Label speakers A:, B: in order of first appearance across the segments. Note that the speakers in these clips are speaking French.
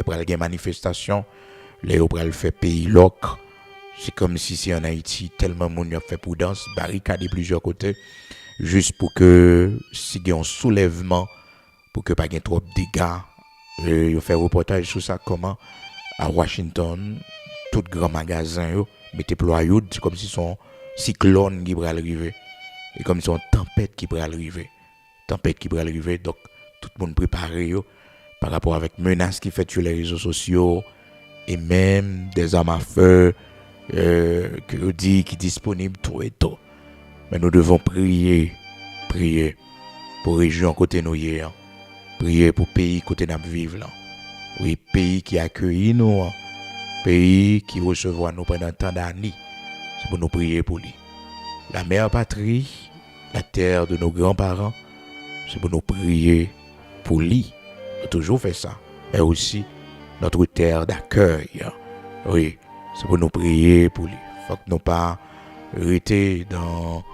A: pral gen manifestation, les yo pral fait pays loc. C'est comme si c'est en Haïti tellement moun yo fait prudence, barricade plusieurs côtés juste pour que si y a un soulèvement pour que pas gen trop de dégâts. Yo fait reportage sur ça comment à Washington tout grand magasin yo mettez ployou, c'est comme si son cyclone qui pral arriver et comme si son tempête qui pral arriver. Donc tout le monde préparé yo par rapport avec menaces qui fait sur les réseaux sociaux et même des armes à feu que on dit qui disponible tout et tout. Mais nous devons prier pour région côté nous hier, prier pour pays côté nous vivre là. Oui, pays qui accueille nous, pays qui recevoir nous pendant tant d'années. C'est pour nous prier pour lui. La mère patrie, la terre de nos grands-parents, c'est pour nous prier pour lui. On a toujours fait ça. Mais aussi notre terre d'accueil. Oui, c'est pour nous prier pour lui. Faut que nous pas rester dans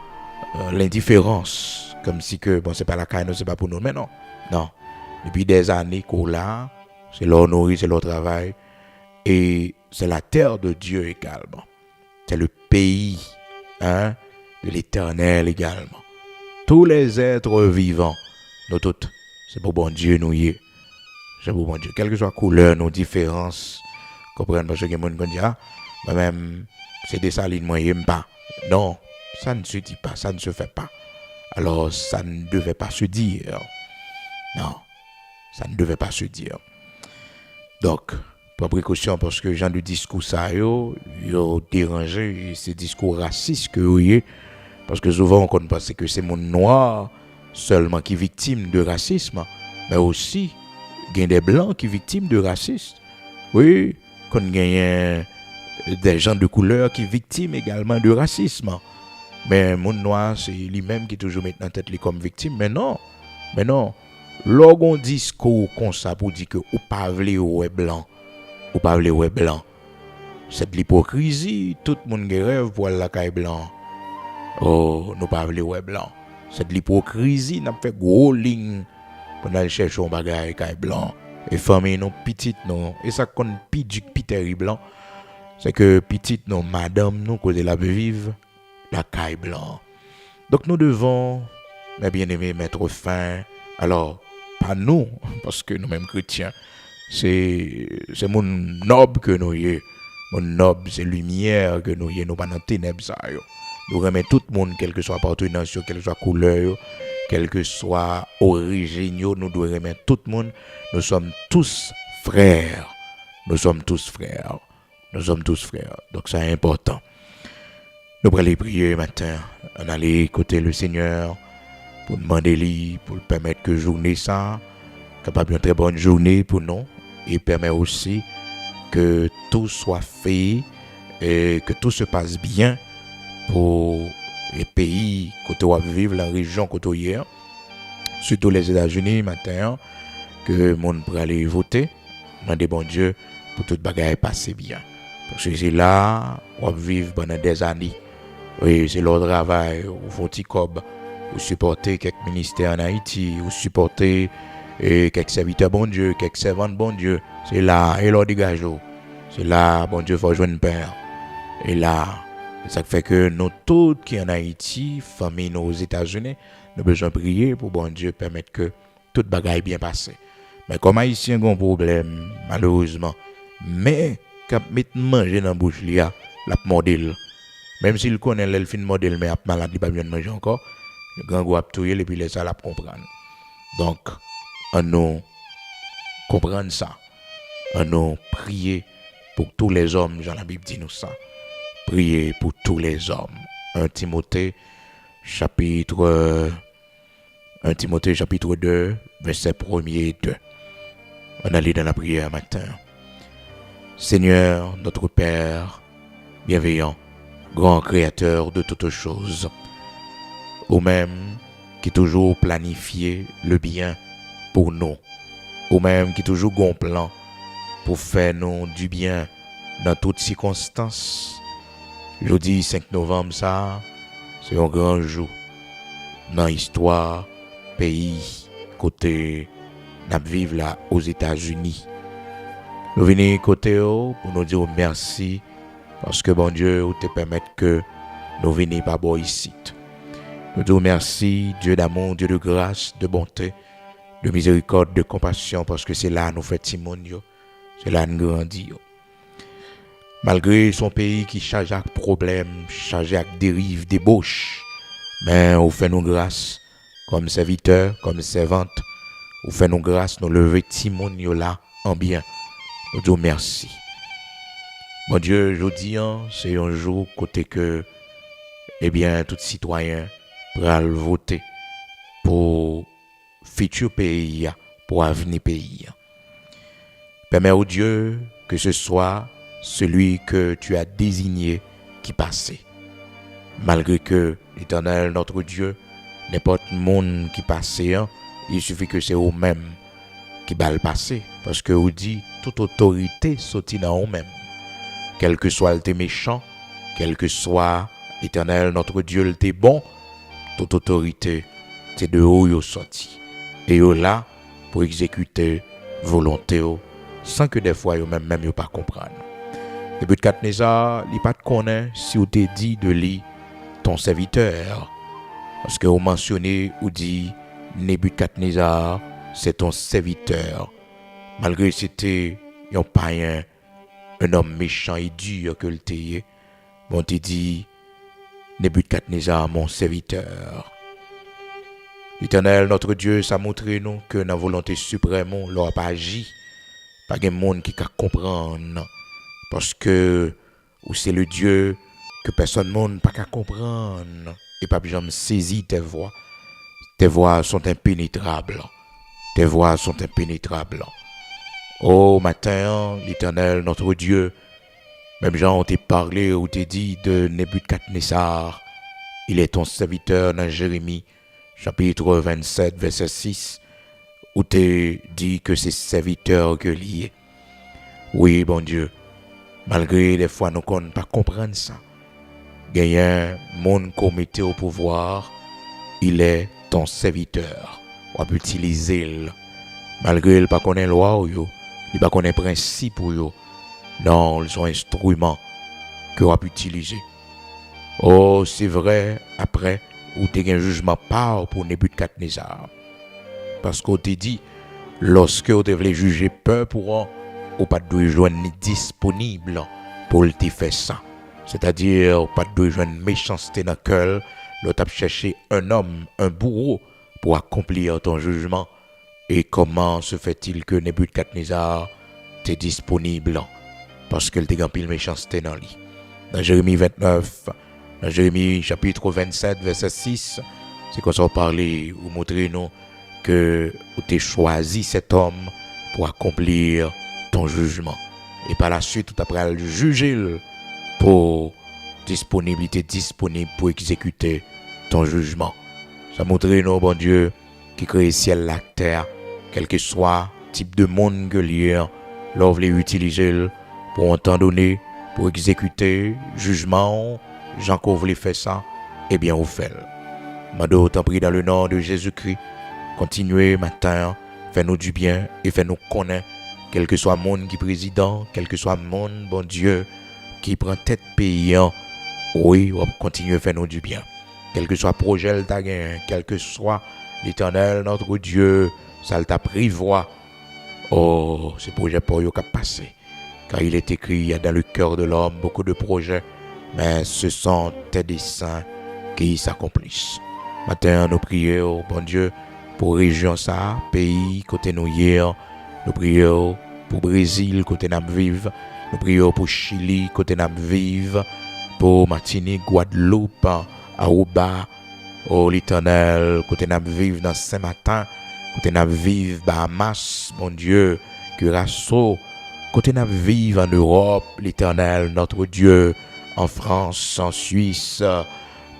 A: l'indifférence, comme si que bon c'est pas la caille, c'est pas pour nous. Mais non. Depuis des années qu'on l'a, c'est leur nourrir, c'est leur travail, et c'est la terre de Dieu également. C'est le pays, de l'Éternel également. Tous les êtres vivants, nous tous, c'est pour bon Dieu nous y est. C'est pour bon Dieu. Quelle que soit la couleur, nos différences, comprenez parce que les gens disent moi-même c'est des salines moi j'aime pas. Non, ça ne se dit pas, ça ne se fait pas. Alors ça ne devait pas se dire. Non, ça ne devait pas se dire. Donc, par précaution parce que les gens du discours ça yo dérangé ces discours racistes que vous voyez parce que souvent on pense que c'est mon noir seulement qui est victime de racisme, mais aussi il y a des blancs qui sont victimes de racisme. Oui, qu'on gagne des gens de couleur qui sont victimes également de racisme. Mais mon noir, c'est lui-même qui toujours met en tête comme victime. Mais non. Lorsqu'on dit discours comme ça pour dire que ou pas vle ou blanc, c'est de l'hypocrisie. Tout le monde rêve pour la caille blanc. Oh, nous pas vle ou blanc. C'est de l'hypocrisie. N'a fait gros ligne pour aller chercher un bagage caille blanc. Et famille non petite non. Et ça qu'on piteri blanc. C'est que petite non madame nous côté la vive la caille blanc. Donc nous devons, mes bien-aimés, mettre fin. Alors, pas nous, parce que nous-mêmes chrétiens, c'est mon noble que nous y est. Mon noble, c'est lumière que nous y est. Nous pas dans ténèbres ça. Nous remettons tout le monde, quelle que soit appartenance, quelle que soit couleur, quelle que soit origine, nous devons remettre tout le monde. Nous sommes tous frères. Donc c'est important. Nous allons aller prier matin. On aller écouter le Seigneur pour demander lui, pour permettre que journée ça capable une très bonne journée pour nous et permet aussi que tout soit fait et que tout se passe bien pour les pays côté où vivre la région côté hier surtout les États-Unis matin que le monde pour aller voter demander bon Dieu pour toute bagaille passer bien parce que c'est là on vivre pendant des années. Oui, c'est leur travail, ou font petit cob, ou supporter quelques ministères en Haïti, ou supporter quelques serviteurs bon Dieu, quelques servants bon Dieu. C'est là, et leur dégage. C'est là, bon Dieu, faut joindre père. Et là, c'est ça qui fait que nous tous qui en Haïti, famille nous aux États-Unis, nous avons besoin de prier pour bon Dieu permettre que toute bagaille bien passe. Mais comme Haïtien ont un problème, malheureusement, mais quand mettre manger dans la bouche, la modèle. Même s'il connaît le fin modèle, mais malade, il ne peut pas bien manger encore. Le grand groupe a tout et puis les ça la comprendre. Donc, on nous comprendre ça. On nous prier pour tous les hommes, Jean la Bible dit nous ça. Prier pour tous les hommes. 1 Timothée chapitre 2, verset 1er et 2. On allait dans la prière matin. Seigneur, notre Père, bienveillant, grand créateur de toutes choses, ou même qui toujours planifié le bien pour nous, ou même qui toujours gon plan pour faire nous du bien dans toutes circonstances. Jeudi 5 novembre, ça, c'est un grand jour dans l'histoire, pays, côté, nous vivons là aux États-Unis. Nous venons côté pour nous dire merci parce que bon Dieu, vous te permettre que nous venions par bon ici. Nous disons merci, Dieu d'amour, Dieu de grâce, de bonté, de miséricorde, de compassion, parce que c'est là nous fait Timonio, c'est là nous grandit. Malgré son pays qui charge avec problèmes, chargé avec dérives, débauches, mais on fait nous grâce comme serviteurs, comme servantes, on fait nous grâce, nous lever Timonio là en bien. Nous disons merci. Bon Dieu, je dis, c'est un jour côté que, eh bien, tout citoyen pourra voter pour futur pays, pour avenir pays. Permets au Dieu que ce soit celui que tu as désigné qui passe. Malgré que l'Éternel, notre Dieu, n'importe monde qui passe, il suffit que c'est eux-mêmes qui va le passer. Parce que vous dit, toute autorité sortit dans eux-mêmes. Quel que soit le thé méchant, quel que soit l'Éternel, notre Dieu, le thé bon, toute autorité, c'est de haut yo sorti. Et yo là, pour exécuter volonté sans que des fois yo même yo pas comprendre. Nebukadnezar, il pas te connaît si ou te dit de lui ton serviteur. Parce que vous mentionnez ou dit Nebukadnezar, c'est ton serviteur. Malgré que c'était un païen, un homme méchant et dur que le t'ayé, bon te dit Nebukadnezar, mon serviteur. L'Éternel, notre Dieu, ça montre nous que dans la volonté suprême, l'on n'a pas agi. Pas de monde qui peut comprendre. Parce que c'est le Dieu que personne ne peut comprendre. Et pas jamais saisi tes voix. Tes voix sont impénétrables. Tes voix sont impénétrables. Oh, matin, l'Éternel, notre Dieu, même Jean, on t'a parlé ou t'a dit de Nebukadnezar. Il est ton serviteur dans Jérémie, chapitre 27, verset 6, où t'es dit que c'est serviteur que lié. Oui, bon Dieu, malgré des fois nous ne pas comprendre ça. Il y a un monde qu'on mettait au pouvoir, il est ton serviteur. On peut utiliser, malgré il pas connaît loi, il pas connaît principe, non, ils sont instruments que on peut utiliser. Oh, c'est vrai, après, ou t'es un jugement par pour Nebukadnezar. Parce qu'on t'a dit, lorsque on devait juger peur pour ou pas de joindre ni disponible pour te faire ça. C'est-à-dire, pas de joindre méchanceté dans le cœur, l'autre a cherché un homme, un bourreau pour accomplir ton jugement. Et comment se fait-il que Nebukadnezar t'est disponible? Parce qu'il t'a rempli de méchanceté dans lui. Dans Jérémie 29, dans Jérémie chapitre 27, verset 6, c'est qu'on s'en parlait ou montrer nous que tu as choisi cet homme pour accomplir ton jugement. Et par la suite, tu as le juger pour disponible pour exécuter ton jugement. Ça montre nous, bon Dieu, qui crée le ciel, la terre, quel que soit type de monde que l'on veut utiliser pour un temps donné, pour exécuter jugement. Jean qu'on voulait faire ça, eh bien, on fait. Mando, t'en prie dans le nom de Jésus-Christ. Continuez matin, fais-nous du bien et fais-nous connaître, quel que soit le monde qui est président, quel que soit le monde, bon Dieu, qui prend tête paysan. Oui, on va continuer à faire nous du bien. Quel que soit le projet, quel que soit l'Éternel, notre Dieu, ça t'a prévoit. Oh, ce projet pour eux qui a passé. Car il est écrit, il y a dans le cœur de l'homme beaucoup de projets. Mais ce sont tes desseins qui s'accomplissent. Matin, nous prions, bon Dieu, pour région ça, pays, côté nous hier. Nous prions pour Brésil, côté nous vivre. Nous prions pour Chili, côté nous vivre. Pour Martinique, Guadeloupe, Aruba, oh l'Éternel, côté nous vivre dans Saint-Martin. Côté nous vivre Bahamas, mon Dieu, Curaçao. Côté nous vivre en Europe, l'Éternel, notre Dieu. En France, en Suisse,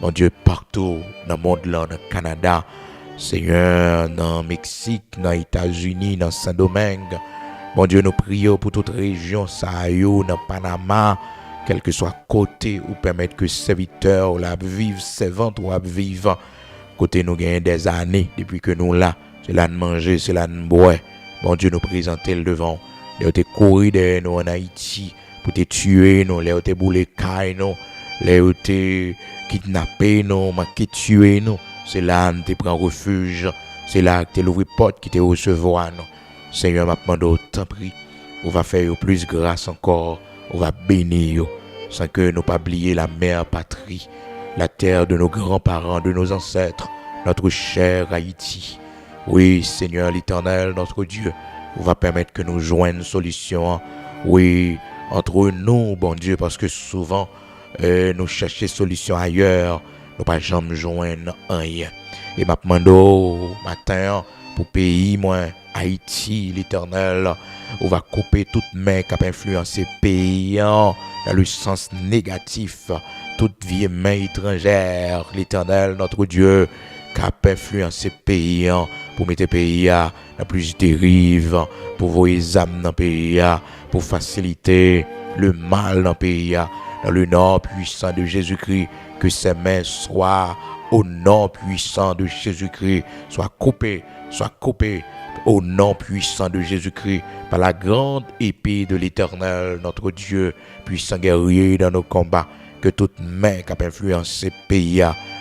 A: mon Dieu, partout dans le monde, là, dans le Canada, Seigneur, dans le Mexique, dans les États-Unis, dans Saint-Domingue. Mon Dieu, nous prions pour toute région, Sahara, dans Panama, quel que soit côté, ou permettre que serviteurs la vivent, servantes ou vivent. Côté nous gagnons des années depuis que nous là, c'est là de manger, c'est là de boire. Mon Dieu, nous présenter le devant les te courir derrière nous en Haïti, pour te tuer nous, les te bouler caille nous, les te kidnapper nous, manquer tuer nous. C'est là que tu prends refuge, c'est là que tu ouvres porte qui te recevoir nous. Seigneur, m'a demandé autant prix, on va faire plus grâce encore, on va bénir sans que nous pas oublier la mère patrie, la terre de nos grands-parents, de nos ancêtres, notre cher Haïti. Oui, Seigneur l'Éternel, notre Dieu, on va permettre que nous joignions une solution. Oui, entre nous, bon Dieu, parce que souvent, nous cherchons solution ailleurs, nous pas jamais joindre rien. Et m'a demandé matin pour pays, moi, Haïti, l'Éternel, on va couper toute main qui a influencé pays dans le sens négatif, toute vieille main étrangère, l'Éternel, notre Dieu, qui a influencé pays pour mettre pays à la plus dérive, pour voyer les âmes dans le pays, pour faciliter le mal dans le pays, dans le nom puissant de Jésus-Christ, que ces mains soient au nom puissant de Jésus-Christ, soient coupées au nom puissant de Jésus-Christ, par la grande épée de l'Éternel, notre Dieu, puissant guerrier dans nos combats, que toute main qui a influencé le pays,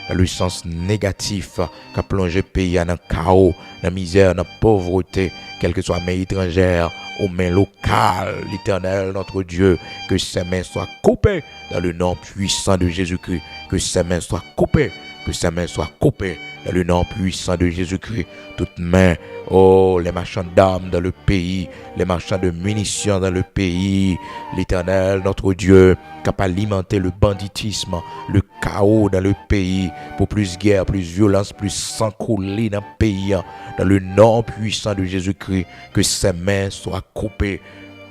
A: dans le sens négatif, qui a plongé le pays dans le chaos, dans la misère, dans la pauvreté, quelle que soit main étrangère, aux mains locales, l'Éternel, notre Dieu, que ces mains soient coupées dans le nom puissant de Jésus-Christ, que ces mains soient coupées, que ces mains soient coupées dans le nom puissant de Jésus-Christ. Toutes mains, oh, les marchands d'armes dans le pays, les marchands de munitions dans le pays, l'Éternel, notre Dieu, qui a alimenté le banditisme, le chaos dans le pays, pour plus guerre, plus violence, plus sang couler dans le pays, dans le nom puissant de Jésus-Christ, que ces mains soient coupées,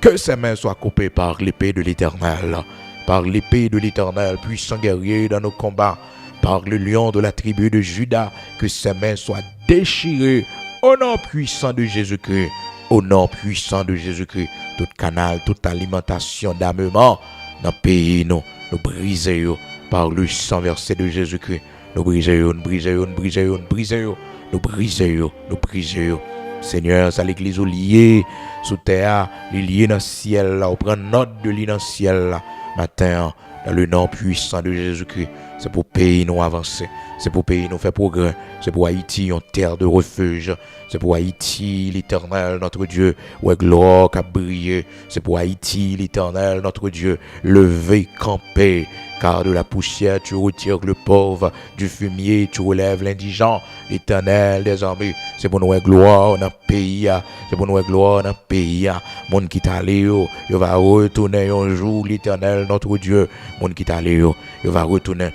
A: que ces mains soient coupées par l'épée de l'Éternel, par l'épée de l'Éternel, puissant guerrier dans nos combats, par le lion de la tribu de Juda, que ses mains soient déchirées au nom puissant de Jésus-Christ, au nom puissant de Jésus-Christ. Tout canal, toute alimentation d'armement dans le pays, nous brisons par le sang versé de Jésus-Christ. Nous brisons. Seigneur, ça l'église liée sous terre, liée dans le ciel, là, on prend note de l'île dans le ciel, là, matin, dans le nom puissant de Jésus-Christ. C'est pour pays nous avancer, c'est pour pays nous faire progrès, c'est pour Haïti une terre de refuge, c'est pour Haïti l'Éternel notre Dieu, où gloire qui a brillé, c'est pour Haïti l'Éternel notre Dieu, lever, camper, car de la poussière tu retires le pauvre, du fumier tu relèves l'indigent, l'Éternel des armées, c'est pour nous gloire dans le pays, c'est pour nous gloire dans le pays, monde qui t'a allé, il va retourner un jour l'Éternel notre Dieu, monde qui t'a allé, il va retourner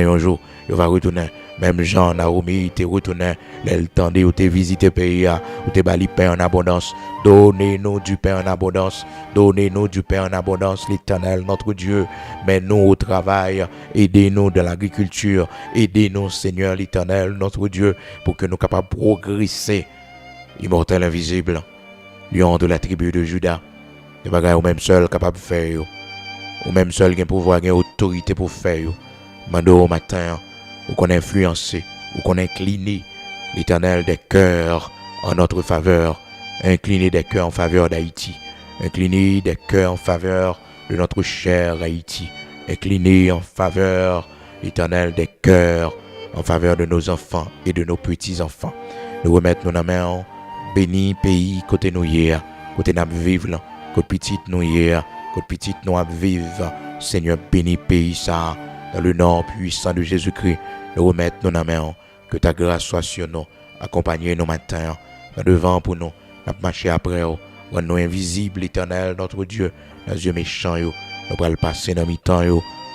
A: un jour, il va retourner. Même Jean, Naomi, il retourné, le temps de te visiter le pays, où te bali pain en abondance. Donnez-nous du pain en abondance. Donnez-nous du pain en abondance, l'Éternel, notre Dieu. Mets-nous au travail. Aidez-nous dans l'agriculture. Aidez-nous, Seigneur, l'Éternel, notre Dieu, pour que nous capables de progresser. Immortel invisible, lion de la tribu de Juda. Des bagages au même seul capable de faire. Au même seul qui a pouvoir, qui a autorité pour faire. Mando au matin, ou qu'on a influencé, ou qu'on a incliné l'Éternel des cœurs en notre faveur, incliné des cœurs en faveur d'Haïti, incliné des cœurs en faveur de notre cher Haïti, incliné en faveur, l'Éternel des cœurs en faveur de nos enfants et de nos petits-enfants. Nous remettons nos mains, béni pays côté nous hier, côté nous vivre, côté petit nous hier, côté petit nous vivre. Seigneur, béni pays ça. Dans le nom puissant de Jésus-Christ, nous remettons nos mains, que ta grâce soit sur nous, accompagnez nos matins, devant pour nous, nous marcher après, rends-nous invisibles, l'Éternel, notre Dieu, dans les yeux méchants, nous allons passer dans le temps,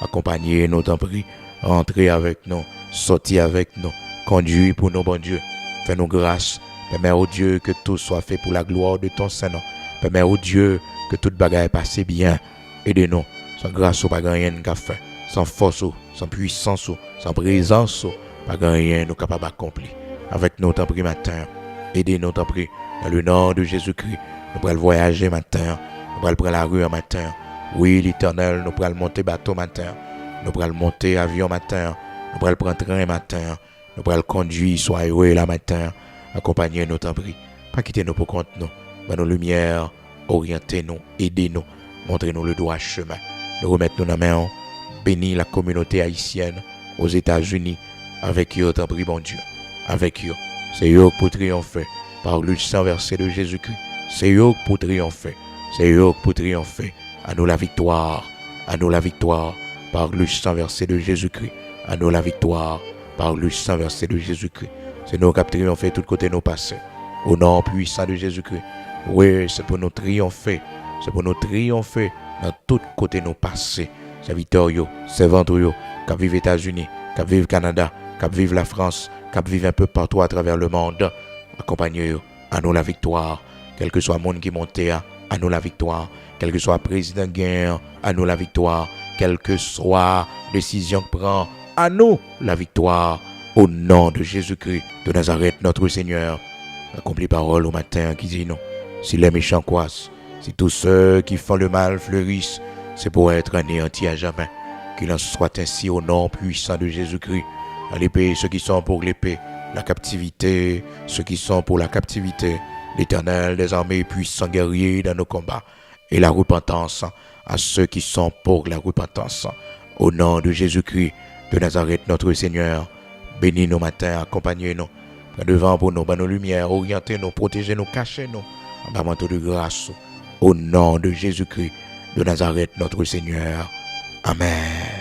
A: accompagnez nous, t'en prie, rentrez avec nous, sortez avec nous, conduis pour nous, bon Dieu, fais-nous grâce, permets au Dieu que tout soit fait pour la gloire de ton Saint-Nom, permets au Dieu que toute bagaille passe bien, aidez-nous, sans grâce, pas rien qu'à faire. Sans force, sans puissance, sans présence, pas rien nous capables d'accomplir. Avec nous, t'en prie matin, aidez-nous, t'en prie, dans le nom de Jésus-Christ. Nous pourrons voyager matin, nous pourrons prendre la rue matin. Oui, l'Éternel, nous pourrons monter bateau matin, nous pourrons monter avion matin, nous pourrons prendre train matin, nous pourrons conduire, soyez la matin. Accompagnez-nous, t'en prie. Pas quitter nous pour compte nous. Dans nos lumières, orientez-nous, aidez-nous, montrez-nous le droit chemin. Nous remettons nos mains, bénis la communauté haïtienne aux États-Unis, avec eux, t'en prie, bon Dieu, avec eux. C'est eux pour triompher par le sang versé de Jésus-Christ. C'est eux pour triompher. C'est eux pour triompher. À nous la victoire. À nous la victoire par le sang versé de Jésus-Christ. À nous la victoire par le sang versé de Jésus-Christ. C'est nous qui triompher de tous côtés nos passés. Au nom puissant de Jésus-Christ. Oui, c'est pour nous triompher. C'est pour nous triompher dans tous côtés nos passés. Serviteurs, servantes, qui vivent aux États-Unis, qui vivent au Canada, qui vivent la France, qui vivent un peu partout à travers le monde. Accompagnez-nous. À nous la victoire. Quel que soit le monde qui monte, à nous la victoire. Quel que soit le président guerre, à nous la victoire. Quelle que soit la décision que prend, à nous la victoire. Au nom de Jésus-Christ de Nazareth, notre Seigneur. Accomplis parole au matin qui dit non. Si les méchants croissent, si tous ceux qui font le mal fleurissent, c'est pour être anéantis à jamais. Qu'il en soit ainsi au nom puissant de Jésus-Christ. À l'épée, ceux qui sont pour l'épée, la captivité, ceux qui sont pour la captivité, l'Éternel des armées puissant guerrier dans nos combats, et la repentance à ceux qui sont pour la repentance. Au nom de Jésus-Christ de Nazareth, notre Seigneur, bénis nos matins, accompagnez-nous, prends devant pour nous, nos lumières, orientez-nous, protégez-nous, cachez-nous, en bas manteau de grâce. Au nom de Jésus-Christ de Nazareth, notre Seigneur. Amen.